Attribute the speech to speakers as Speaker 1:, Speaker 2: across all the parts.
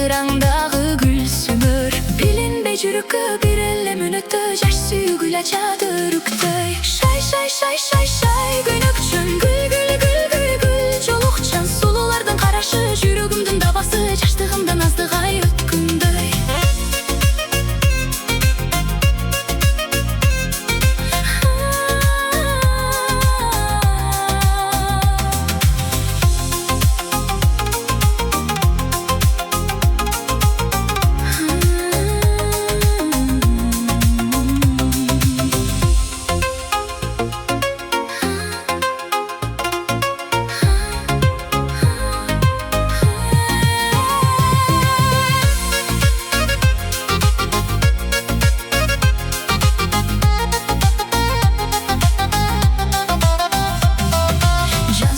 Speaker 1: ыраңдагы гүлсүмөр. Билинбей жүрөккө бир эле мүнөттө жаш сүйгүл ачат өрүктөй. Шай шай шай шай шай көнөкчөн гүл гүл гүл гүл гүл жолукчан сулуулардын карашы жүрөгүмдүн дабасы жаштыгымдан аздыгай өткөндөй.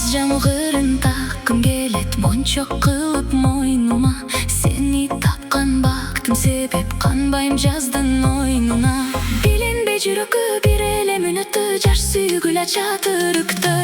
Speaker 1: Жамгырын таккым келет мончок кылып мойнума. Сени тапкан бактым себеп канбайм жаздын ойнуна. Билинбей жүрөккө бир эле мүнөттө жаш сүйгүл ачат өрүктөй.